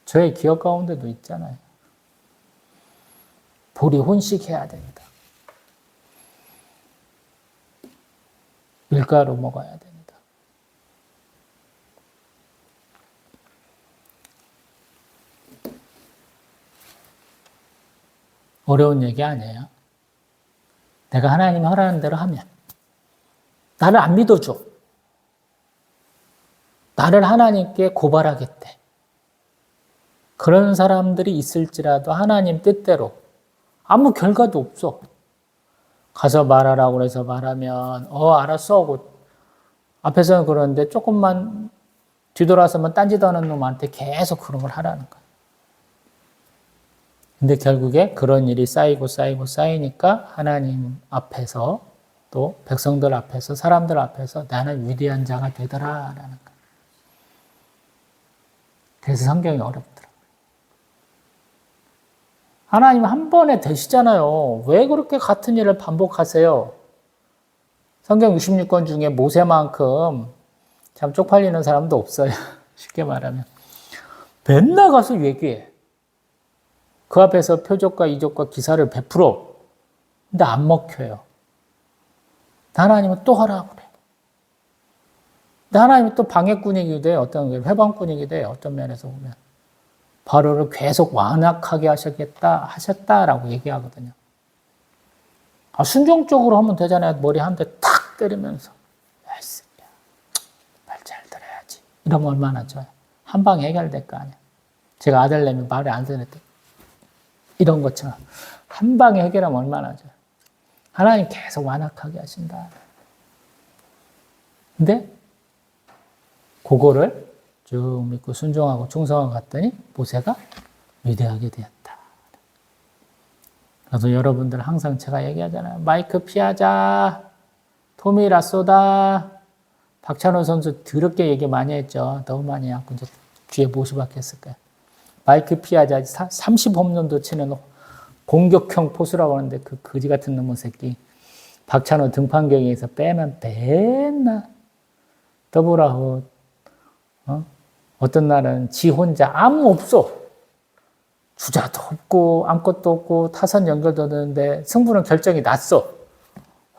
저의 기억 가운데도 있잖아요. 보리 혼식해야 된다. 밀가루 먹어야 된다. 어려운 얘기 아니에요. 내가 하나님이 하라는 대로 하면 나를 안 믿어줘. 나를 하나님께 고발하겠대. 그런 사람들이 있을지라도 하나님 뜻대로 아무 결과도 없어. 가서 말하라고 해서 말하면 알았어 하고 앞에서는 그러는데 조금만 뒤돌아서면 딴짓하는 놈한테 계속 그런 걸 하라는 거야. 근데 결국에 그런 일이 쌓이니까 하나님 앞에서 또 백성들 앞에서 사람들 앞에서 나는 위대한 자가 되더라라는 거야. 그래서 성경이 어렵더라고요. 하나님 한 번에 되시잖아요. 왜 그렇게 같은 일을 반복하세요? 성경 66권 중에 모세만큼 참 쪽팔리는 사람도 없어요. 쉽게 말하면. 맨날 가서 얘기해. 그 앞에서 표적과 이적과 기사를 베풀어. 근데 안 먹혀요. 하나님은 또 하라고 그래. 근데 하나님은 또 방해꾼이기도 돼. 어떤 회방꾼이기도 해. 어떤 면에서 보면. 바로를 계속 완악하게 하셨다라고 얘기하거든요. 순종적으로 하면 되잖아요. 머리 한 대 탁 때리면서. 야, 이 새끼야. 말 잘 들어야지. 이러면 얼마나 좋아요. 한 방에 해결될 거 아니야. 제가 아들내미 말을 안 듣는데. 이런 것처럼. 한 방에 해결하면 얼마나 좋아요. 하나님 계속 완악하게 하신다. 근데 그거를 쭉 믿고 순종하고 충성하고 갔더니 모세가 위대하게 되었다. 그래서 여러분들 항상 제가 얘기하잖아요. 마이크 피하자. 토미 라쏘다. 박찬호 선수 더럽게 얘기 많이 했죠. 너무 많이 하고 이제 뒤에 모시박했을 거예요. 마이크 피하자. 30홈런도 치는 공격형 포수라고 하는데 그 거지 같은 놈의 새끼. 박찬호 등판경에서 빼면 맨날 더블아웃. 어떤 날은 지 혼자 아무 없어. 주자도 없고 아무것도 없고 타선 연결도 되는데 승부는 결정이 났어.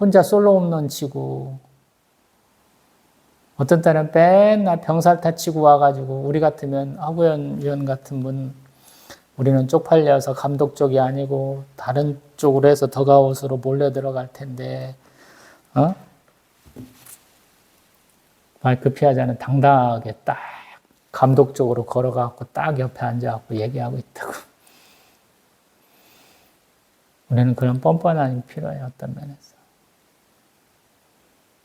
혼자 솔로 홈런 치고 어떤 때는 맨날 병살타 치고 와가지고 우리 같으면 하구현 위원 같은 분 우리는 쪽팔려서 감독 쪽이 아니고 다른 쪽으로 해서 더가웃으로 몰려 들어갈 텐데 마이크 피하자는 당당하게 딱 감독 쪽으로 걸어가고 딱 옆에 앉아갖고 얘기하고 있다고. 우리는 그런 뻔뻔함이 필요해요. 어떤 면에서.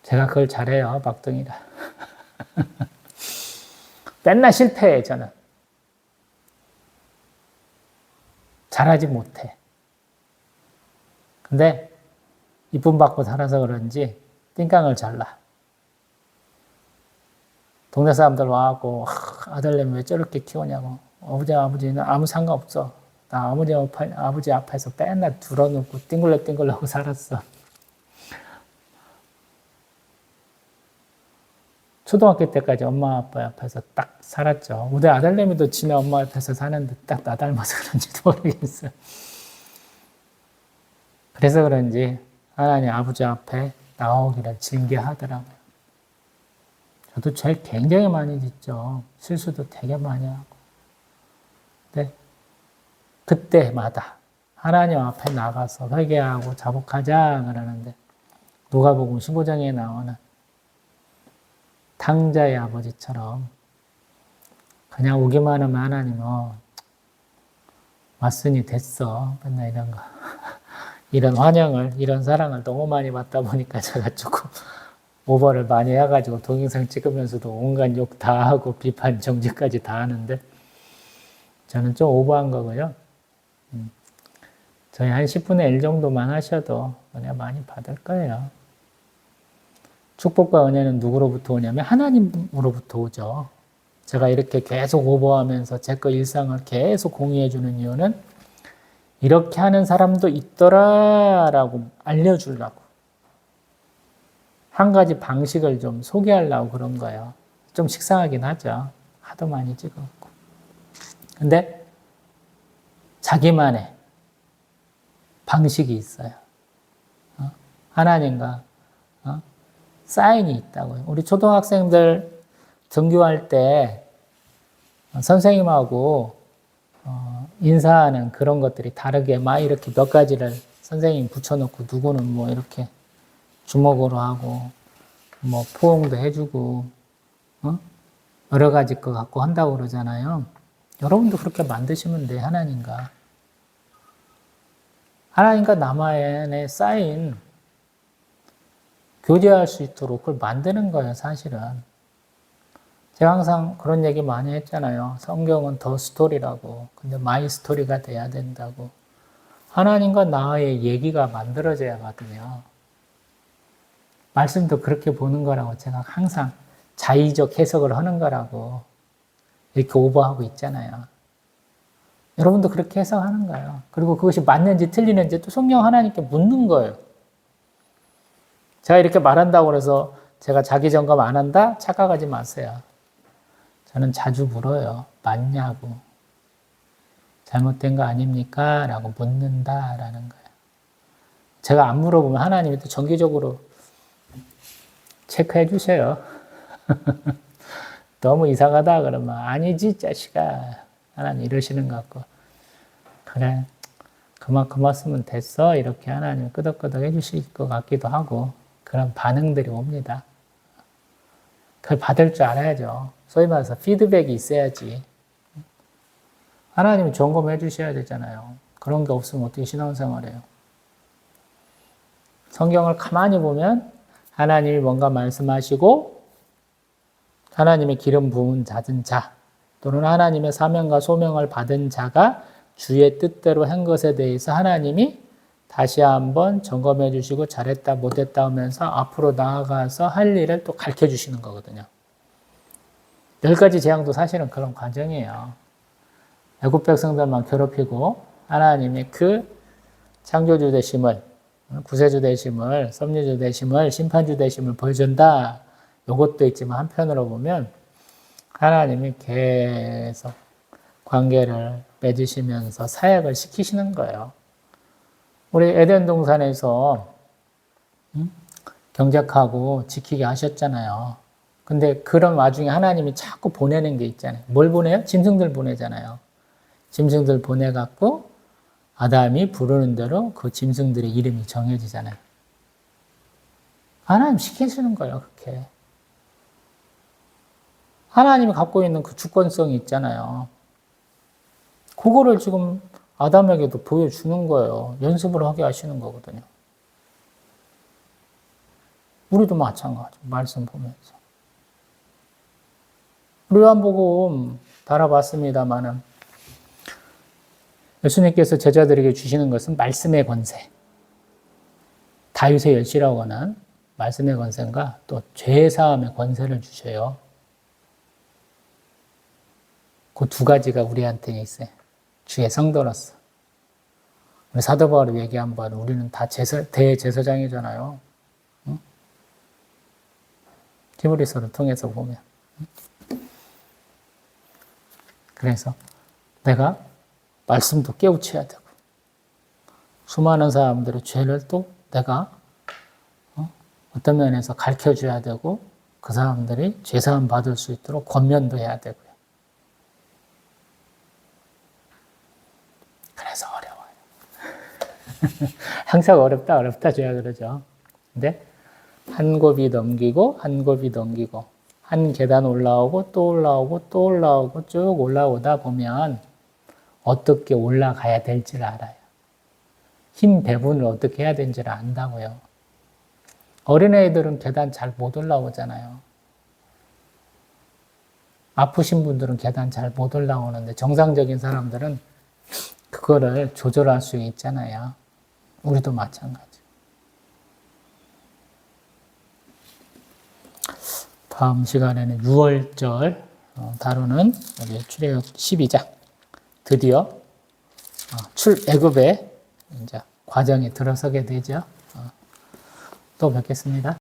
제가 그걸 잘해요. 막둥이라. 맨날 실패해 저는. 잘하지 못해. 근데 이쁨 받고 살아서 그런지 띵깡을 잘라. 동네 사람들 와갖고 아들내미 왜 저렇게 키우냐고. 아버지는 아무 상관없어. 나 아버지 앞에서 맨날 둘러놓고 띵글럭띵글하고 살았어. 초등학교 때까지 엄마 아빠 앞에서 딱 살았죠. 우리 아들내미도 지네 엄마 앞에서 사는데 딱 나 닮아서 그런지도 모르겠어요. 그래서 그런지 하나님 아버지 앞에 나오기를 즐겨하더라고요. 저도 죄 굉장히 많이 짓죠. 실수도 되게 많이 하고. 근데 그때마다 하나님 앞에 나가서 회개하고 자복하자 그러는데 누가복음 15장에 나오는 탕자의 아버지처럼 그냥 오기만 하면 하나님은 왔으니 됐어. 맨날 이런 거. 이런 환영을, 이런 사랑을 너무 많이 받다 보니까 제가 조금 오버를 많이 해가지고 동영상 찍으면서도 온갖 욕 다 하고 비판 정지까지 다 하는데 저는 좀 오버한 거고요. 저희 한 10분의 1 정도만 하셔도 은혜 많이 받을 거예요. 축복과 은혜는 누구로부터 오냐면 하나님으로부터 오죠. 제가 이렇게 계속 오버하면서 제 거 일상을 계속 공유해 주는 이유는 이렇게 하는 사람도 있더라라고 알려주려고. 한 가지 방식을 좀 소개하려고 그런 거예요. 좀 식상하긴 하죠. 하도 많이 찍었고. 근데 자기만의 방식이 있어요. 하나님과 사인이 있다고요. 우리 초등학생들 등교할 때 선생님하고 인사하는 그런 것들이 다르게 막 이렇게 몇 가지를 선생님이 붙여놓고 누구는 뭐 이렇게 주먹으로 하고 뭐 포옹도 해주고 여러 가지 거 갖고 한다고 그러잖아요. 여러분도 그렇게 만드시면 돼. 하나님과 남아의 쌓인 교제할 수 있도록 그걸 만드는 거예요. 사실은 제가 항상 그런 얘기 많이 했잖아요. 성경은 더 스토리라고. 근데 마이 스토리가 돼야 된다고. 하나님과 나의 얘기가 만들어져야 하거든요. 말씀도 그렇게 보는 거라고 제가 항상 자의적 해석을 하는 거라고 이렇게 오버하고 있잖아요. 여러분도 그렇게 해석하는 거예요. 그리고 그것이 맞는지 틀리는지 또 성경 하나님께 묻는 거예요. 제가 이렇게 말한다고 해서 제가 자기 점검 안 한다? 착각하지 마세요. 저는 자주 물어요. 맞냐고. 잘못된 거 아닙니까? 라고 묻는다라는 거예요. 제가 안 물어보면 하나님이 또 정기적으로 체크해 주세요. 너무 이상하다 그러면 아니지 자식아. 하나님 이러시는 것 같고 그래 그만 쓰면 됐어 이렇게 하나님 끄덕끄덕 해주실 것 같기도 하고 그런 반응들이 옵니다. 그걸 받을 줄 알아야죠. 소위 말해서 피드백이 있어야지. 하나님이 점검해 주셔야 되잖아요. 그런 게 없으면 어떻게 신앙생활해요? 성경을 가만히 보면 하나님이 뭔가 말씀하시고 하나님의 기름 부은 받은 자 또는 하나님의 사명과 소명을 받은 자가 주의 뜻대로 한 것에 대해서 하나님이 다시 한번 점검해 주시고 잘했다 못했다 하면서 앞으로 나아가서 할 일을 또 가르쳐 주시는 거거든요. 10가지 재앙도 사실은 그런 과정이에요. 애굽 백성들만 괴롭히고 하나님의 그 창조주 되심을 구세주 되심을 섭리주 되심을 심판주 되심을 보여준다. 이것도 있지만 한편으로 보면 하나님이 계속 관계를 맺으시면서 사역을 시키시는 거예요. 우리 에덴 동산에서 경작하고 지키게 하셨잖아요. 근데 그런 와중에 하나님이 자꾸 보내는 게 있잖아요. 뭘 보내요? 짐승들 보내잖아요. 짐승들 보내갖고 아담이 부르는 대로 그 짐승들의 이름이 정해지잖아요. 하나님 시키시는 거예요, 그렇게. 하나님이 갖고 있는 그 주권성이 있잖아요. 그거를 지금 아담에게도 보여주는 거예요. 연습을 하게 하시는 거거든요. 우리도 마찬가지, 말씀 보면서. 요한복음 달아봤습니다만은 예수님께서 제자들에게 주시는 것은 말씀의 권세, 다윗의 열시라고 하는 말씀의 권세가 또 죄사함의 권세를 주셔요. 그 두 가지가 우리한테 있어요. 주의 성도로서. 우리 사도 바울이 얘기한 바는 우리는 다 대제사장이잖아요. 응? 히브리서를 통해서 보면. 그래서 내가 말씀도 깨우쳐야 되고 수많은 사람들의 죄를 또 내가 어떤 면에서 가르쳐줘야 되고 그 사람들이 죄사함 받을 수 있도록 권면도 해야 되고요. 그래서 어려워요. 항상 어렵다 줘야 그러죠. 근데 한 곱이 넘기고 한 곱이 넘기고 한 계단 올라오고 또 올라오고 또 올라오고 쭉 올라오다 보면 어떻게 올라가야 될지를 알아요. 힘 배분을 어떻게 해야 되는지를 안다고요. 어린애들은 계단 잘 못 올라오잖아요. 아프신 분들은 계단 잘 못 올라오는데 정상적인 사람들은 그거를 조절할 수 있잖아요. 우리도 마찬가지. 다음 시간에는 6월절 다루는 우리 출애굽 12장 드디어 출애굽의 이제 과정에 들어서게 되죠. 또 뵙겠습니다.